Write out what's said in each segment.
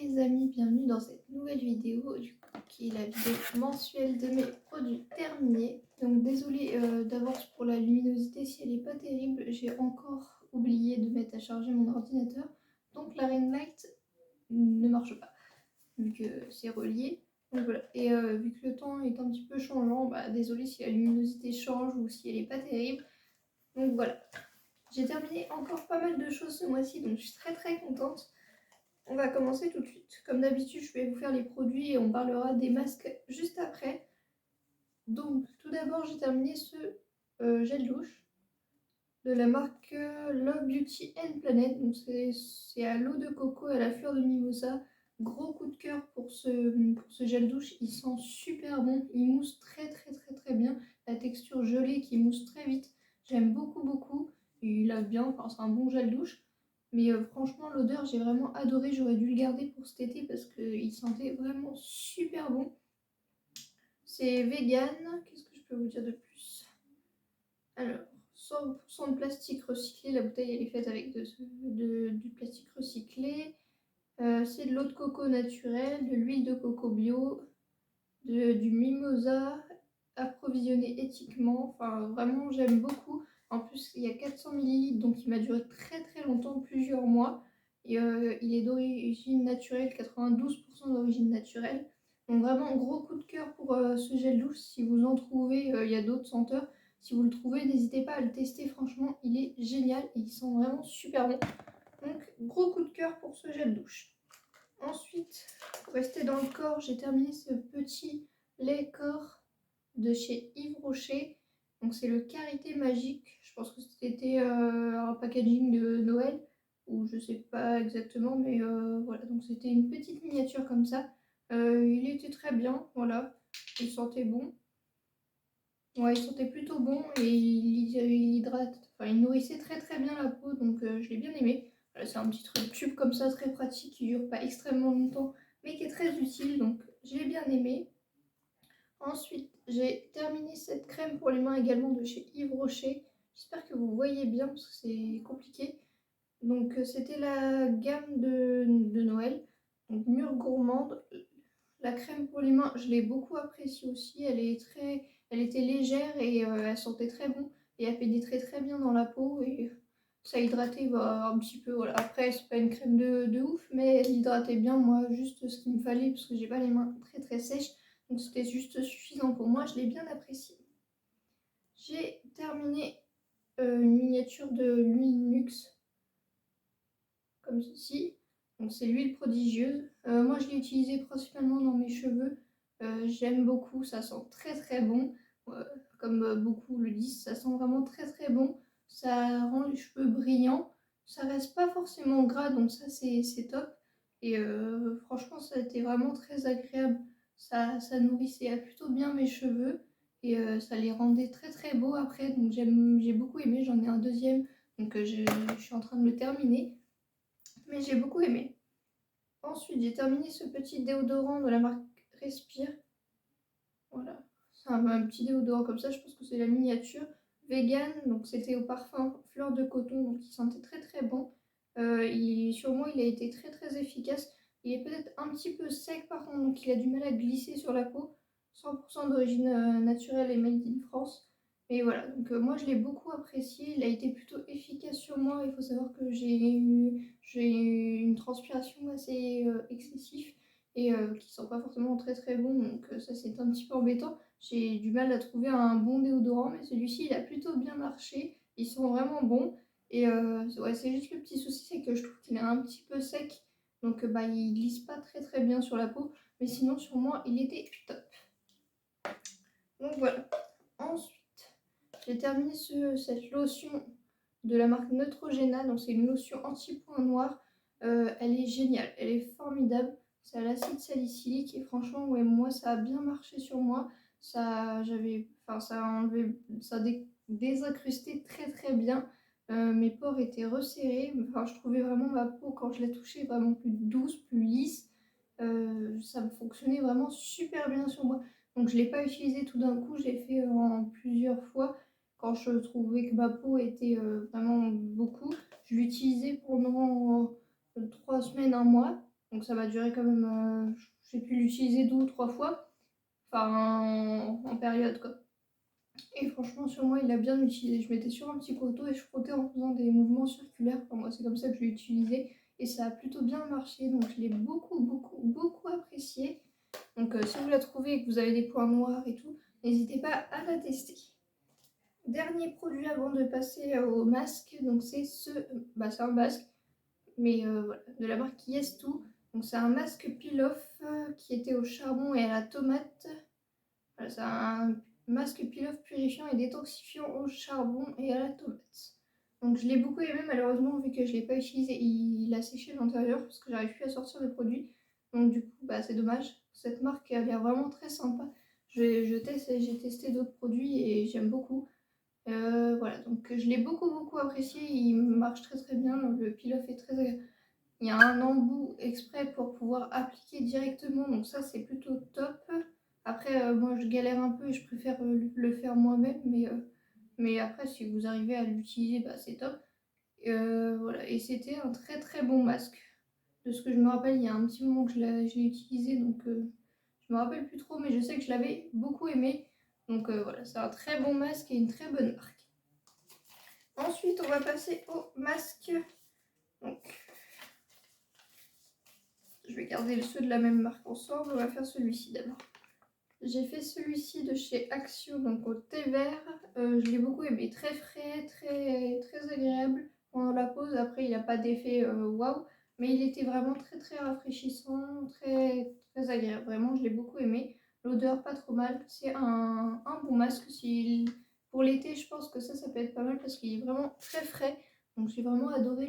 les amis, bienvenue dans cette nouvelle vidéo qui est la vidéo mensuelle de mes produits terminés. Donc désolée d'avance pour la luminosité si elle n'est pas terrible, j'ai encore oublié de mettre à charger mon ordinateur. Donc la ring light ne marche pas vu que c'est relié. Donc voilà. Et vu que le temps est un petit peu changeant, désolée si la luminosité change ou si elle n'est pas terrible. Donc voilà. J'ai terminé encore pas mal de choses ce mois-ci, donc je suis très contente. On va commencer tout de suite. Comme d'habitude, je vais vous faire les produits et on parlera des masques juste après. Donc, tout d'abord, j'ai terminé ce gel douche de la marque Love Beauty and Planet. Donc, c'est à l'eau de coco et à la fleur de mimosa. Gros coup de cœur pour ce gel douche. Il sent super bon. Il mousse très bien. La texture gelée qui mousse très vite. J'aime beaucoup. Il lave bien. Enfin, c'est un bon gel douche. Mais franchement, l'odeur, j'ai vraiment adoré. J'aurais dû le garder pour cet été parce qu'il sentait vraiment super bon. C'est vegan. Qu'est-ce que je peux vous dire de plus? Alors, 100% de plastique recyclé. La bouteille, elle est faite avec du plastique recyclé. C'est de l'eau de coco naturelle, de l'huile de coco bio, du mimosa approvisionné éthiquement. Enfin, vraiment, j'aime beaucoup. En plus, il y a 400 ml, donc il m'a duré très longtemps, plusieurs mois. Et il est d'origine naturelle, 92% d'origine naturelle. Donc vraiment, gros coup de cœur pour ce gel douche. Si vous en trouvez, il y a d'autres senteurs. Si vous le trouvez, n'hésitez pas à le tester. Franchement, il est génial et il sent vraiment super bon. Donc, gros coup de cœur pour ce gel douche. Ensuite, pour rester dans le corps, j'ai terminé ce petit lait corps de chez Yves Rocher. Donc c'est le Karité Magique. Je pense que c'était un packaging de Noël, ou je sais pas exactement, mais voilà. Donc c'était une petite miniature comme ça. Il était très bien, voilà. Il sentait bon. Ouais, il sentait plutôt bon et il hydrate, enfin il nourrissait très bien la peau, donc je l'ai bien aimé. Voilà, c'est un petit truc tube comme ça, très pratique, qui dure pas extrêmement longtemps, mais qui est très utile, donc je l'ai bien aimé. Ensuite, j'ai terminé cette crème pour les mains également de chez Yves Rocher. J'espère que vous voyez bien parce que c'est compliqué. Donc c'était la gamme de Noël, donc mûre gourmande. La crème pour les mains, je l'ai beaucoup appréciée aussi. Elle était légère et elle sentait très bon. Et elle pénétrait très bien dans la peau et ça hydratait un petit peu. Voilà. Après, c'est pas une crème de ouf, mais elle hydratait bien. Moi, juste ce qu'il me fallait parce que j'ai pas les mains très sèches. Donc c'était juste suffisant pour moi. Je l'ai bien apprécié. J'ai terminé une miniature de l'huile Nuxe comme ceci. Donc c'est l'huile prodigieuse. Moi je l'ai utilisée principalement dans mes cheveux. J'aime beaucoup, ça sent très bon. Comme beaucoup le disent, ça sent vraiment très bon. Ça rend les cheveux brillants. Ça reste pas forcément gras, donc ça c'est top. Et franchement ça a été vraiment très agréable. Ça nourrissait plutôt bien mes cheveux. Et ça les rendait très beaux après. Donc j'ai beaucoup aimé, j'en ai un deuxième. Donc je suis en train de le terminer. Mais j'ai beaucoup aimé. Ensuite, j'ai terminé ce petit déodorant de la marque Respire. Voilà, c'est un petit déodorant comme ça, je pense que c'est la miniature. Vegan, donc c'était au parfum fleur de coton, donc il sentait très bon. Sur moi, il a été très efficace. Il est peut-être un petit peu sec par contre, donc il a du mal à glisser sur la peau. 100% d'origine naturelle et made in France. Et voilà, donc moi je l'ai beaucoup apprécié, il a été plutôt efficace sur moi. Il faut savoir que j'ai eu une transpiration assez excessive et qui sent pas forcément très bon, donc ça c'est un petit peu embêtant. J'ai du mal à trouver un bon déodorant, mais celui-ci il a plutôt bien marché, ils sont vraiment bons. Et ouais, c'est juste le petit souci, c'est que je trouve qu'il est un petit peu sec, donc il glisse pas très bien sur la peau, mais sinon sur moi il était top. Donc voilà. Ensuite, j'ai terminé cette lotion de la marque Neutrogena. Donc c'est une lotion anti-point noir. Elle est géniale, elle est formidable. C'est à l'acide salicylique et franchement, ouais, moi ça a bien marché sur moi. Ça a enlevé, ça a désincrusté très bien. Mes pores étaient resserrés. Enfin, je trouvais vraiment ma peau quand je la touchais vraiment plus douce, plus lisse. Ça me fonctionnait vraiment super bien sur moi. Donc je ne l'ai pas utilisé tout d'un coup, j'ai fait en plusieurs fois. Quand je trouvais que ma peau était vraiment beaucoup, je l'utilisais pendant 3 semaines, un mois. Donc ça m'a duré quand même, j'ai pu l'utiliser 2 ou 3 fois, enfin en période quoi. Et franchement sur moi il a bien utilisé. Je mettais sur un petit coteau et je frottais en faisant des mouvements circulaires. Enfin, moi c'est comme ça que je l'ai utilisé et ça a plutôt bien marché. Donc je l'ai beaucoup apprécié. Donc si vous la trouvez et que vous avez des points noirs et tout, n'hésitez pas à la tester. Dernier produit avant de passer au masque, donc c'est c'est un masque, mais voilà, de la marque Yes2. Donc c'est un masque peel-off qui était au charbon et à la tomate. Voilà, c'est un masque peel-off purifiant et détoxifiant au charbon et à la tomate. Donc je l'ai beaucoup aimé, malheureusement vu que je ne l'ai pas utilisé, il a séché à l'intérieur parce que j'arrive plus à sortir le produit. Donc du coup c'est dommage. Cette marque a l'air vraiment très sympa. J'ai testé d'autres produits et j'aime beaucoup. Voilà, donc je l'ai beaucoup apprécié, il marche très bien, le peel-off est très agréable. Il y a un embout exprès pour pouvoir appliquer directement, donc ça c'est plutôt top. Après, moi je galère un peu et je préfère le faire moi-même, mais après si vous arrivez à l'utiliser, c'est top. Voilà, et c'était un très bon masque. De ce que je me rappelle, il y a un petit moment que je l'ai utilisé, donc je me rappelle plus trop, mais je sais que je l'avais beaucoup aimé. Donc voilà, c'est un très bon masque et une très bonne marque. Ensuite, on va passer au masque. Donc, je vais garder ceux de la même marque ensemble. On va faire celui-ci d'abord. J'ai fait celui-ci de chez Axio, donc au thé vert. Je l'ai beaucoup aimé, très frais, très agréable pendant la pause. Après, il n'a pas d'effet waouh, mais il était vraiment très rafraîchissant, très agréable. Vraiment, je l'ai beaucoup aimé. L'odeur, pas trop mal. C'est un bon masque. Pour l'été, je pense que ça peut être pas mal parce qu'il est vraiment très frais. Donc, j'ai vraiment adoré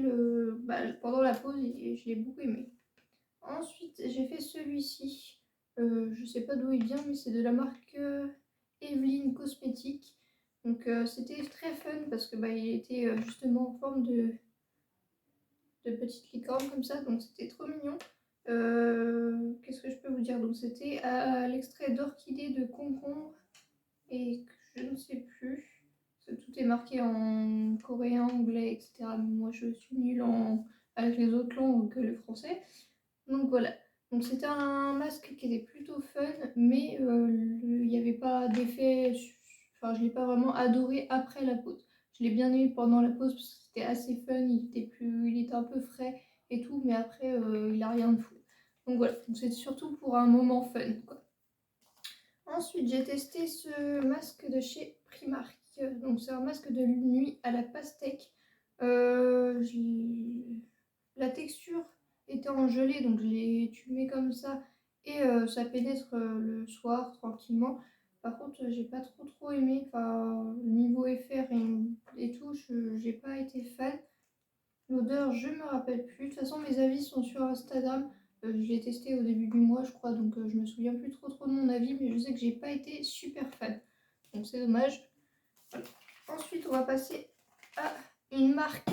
pendant la pause et je l'ai beaucoup aimé. Ensuite, j'ai fait celui-ci. Je sais pas d'où il vient, mais c'est de la marque Evelyn Cosmétiques. Donc c'était très fun parce que il était justement en forme de petite licorne comme ça, donc c'était trop mignon. Qu'est-ce que je peux vous dire? Donc c'était à l'extrait d'orchidée de concombre et que je ne sais plus. Tout est marqué en coréen, anglais, etc. Mais moi je suis nulle avec les autres langues que le français. Donc voilà. Donc c'était un masque qui était plutôt fun, mais il n'y avait pas d'effet. Enfin, je ne l'ai pas vraiment adoré après la pause. Je l'ai bien aimé pendant la pause parce que c'était assez fun, il était un peu frais et tout, mais après il a rien de fou. Donc voilà, c'est surtout pour un moment fun, quoi. Ensuite, j'ai testé ce masque de chez Primark. Donc c'est un masque de nuit à la pastèque. La texture était en gelée, donc tu le mets comme ça et ça pénètre le soir tranquillement. Par contre, j'ai pas trop aimé. Enfin, niveau effet et tout, j'ai pas été fan. L'odeur, je me rappelle plus. De toute façon, mes avis sont sur Instagram. Je l'ai testé au début du mois, je crois, donc je me souviens plus trop de mon avis, mais je sais que j'ai pas été super fan. Donc c'est dommage. Voilà. Ensuite, on va passer à une marque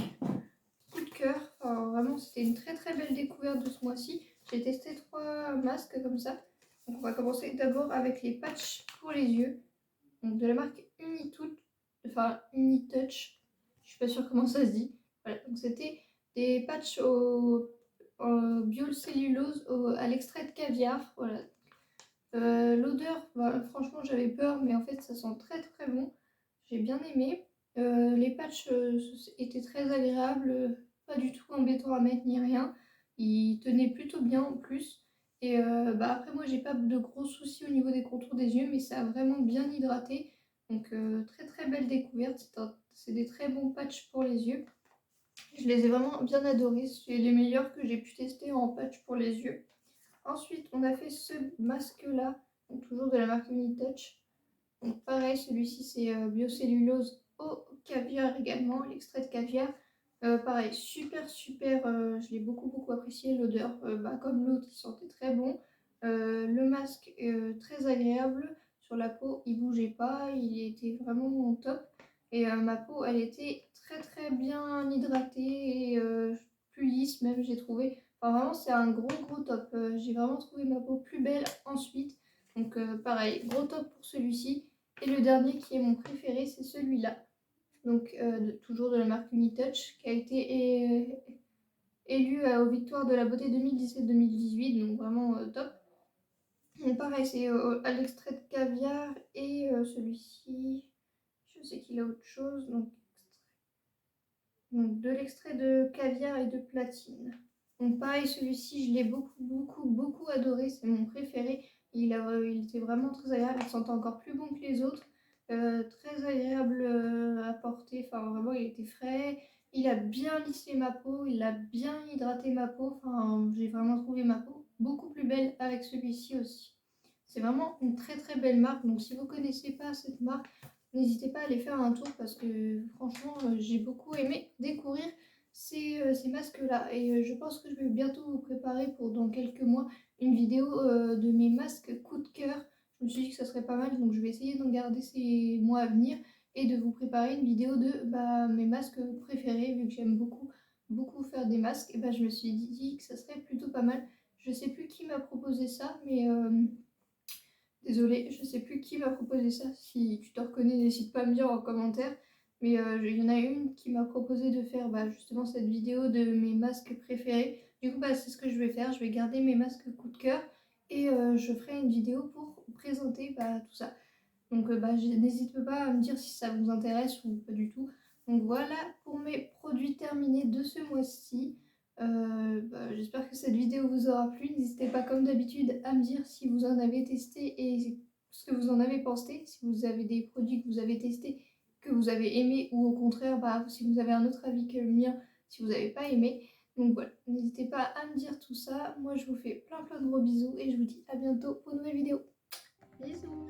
coup de cœur. Enfin, vraiment, c'était une très belle découverte de ce mois-ci. J'ai testé 3 masques comme ça. Donc on va commencer d'abord avec les patchs pour les yeux. Donc de la marque Unitouch. Je suis pas sûre comment ça se dit. Voilà, donc c'était des patchs au biocellulose à l'extrait de caviar. Voilà. L'odeur, franchement j'avais peur, mais en fait ça sent très bon. J'ai bien aimé. Les patchs étaient très agréables, pas du tout embêtants à mettre ni rien. Ils tenaient plutôt bien en plus. Et après moi j'ai pas de gros soucis au niveau des contours des yeux, mais ça a vraiment bien hydraté. Donc très belle découverte. C'est des très bons patchs pour les yeux. Je les ai vraiment bien adorés. C'est les meilleurs que j'ai pu tester en patch pour les yeux. Ensuite, on a fait ce masque-là, donc toujours de la marque Unitouch. Donc pareil, celui-ci c'est biocellulose au caviar également, l'extrait de caviar. Pareil, super, je l'ai beaucoup apprécié, l'odeur, comme l'autre, il sentait très bon. Le masque très agréable sur la peau, il bougeait pas, il était vraiment top. Et ma peau, elle était très bien hydratée et plus lisse même, j'ai trouvé. Enfin vraiment, c'est un gros top. J'ai vraiment trouvé ma peau plus belle ensuite. Donc pareil, gros top pour celui-ci. Et le dernier qui est mon préféré, c'est celui-là. Donc toujours de la marque Unitouch, qui a été élu aux victoires de la beauté 2017-2018, donc vraiment top. Donc pareil, c'est à l'extrait de caviar et celui-ci, je sais qu'il a autre chose, donc de l'extrait de caviar et de platine. Donc pareil, celui-ci, je l'ai beaucoup adoré, c'est mon préféré. Il était vraiment très agréable, il sentait encore plus bon que les autres. Très agréable à porter, enfin vraiment il était frais. Il a bien lissé ma peau, il a bien hydraté ma peau. Enfin, j'ai vraiment trouvé ma peau beaucoup plus belle avec celui-ci aussi. C'est vraiment une très belle marque. Donc si vous ne connaissez pas cette marque, n'hésitez pas à aller faire un tour parce que franchement, j'ai beaucoup aimé découvrir ces masques-là. Et je pense que je vais bientôt vous préparer pour dans quelques mois une vidéo de mes masques coup de cœur. Je me suis dit que ça serait pas mal, donc je vais essayer d'en garder ces mois à venir et de vous préparer une vidéo de mes masques préférés, vu que j'aime beaucoup faire des masques. Et je me suis dit que ça serait plutôt pas mal. Je sais plus qui m'a proposé ça, mais désolée, je sais plus qui m'a proposé ça. Si tu te reconnais, n'hésite pas à me dire en commentaire. Mais il y en a une qui m'a proposé de faire justement cette vidéo de mes masques préférés. Du coup, c'est ce que je vais faire. Je vais garder mes masques coup de cœur et je ferai une vidéo pour présenter tout ça. Donc n'hésite pas à me dire si ça vous intéresse ou pas du tout. Donc voilà pour mes produits terminés de ce mois-ci. J'espère que cette vidéo vous aura plu. N'hésitez pas comme d'habitude à me dire si vous en avez testé et ce que vous en avez pensé. Si vous avez des produits que vous avez testés, que vous avez aimés ou au contraire si vous avez un autre avis que le mien, si vous n'avez pas aimé. Donc voilà, n'hésitez pas à me dire tout ça. Moi je vous fais plein de gros bisous et je vous dis à bientôt pour une nouvelle vidéo. Bisous.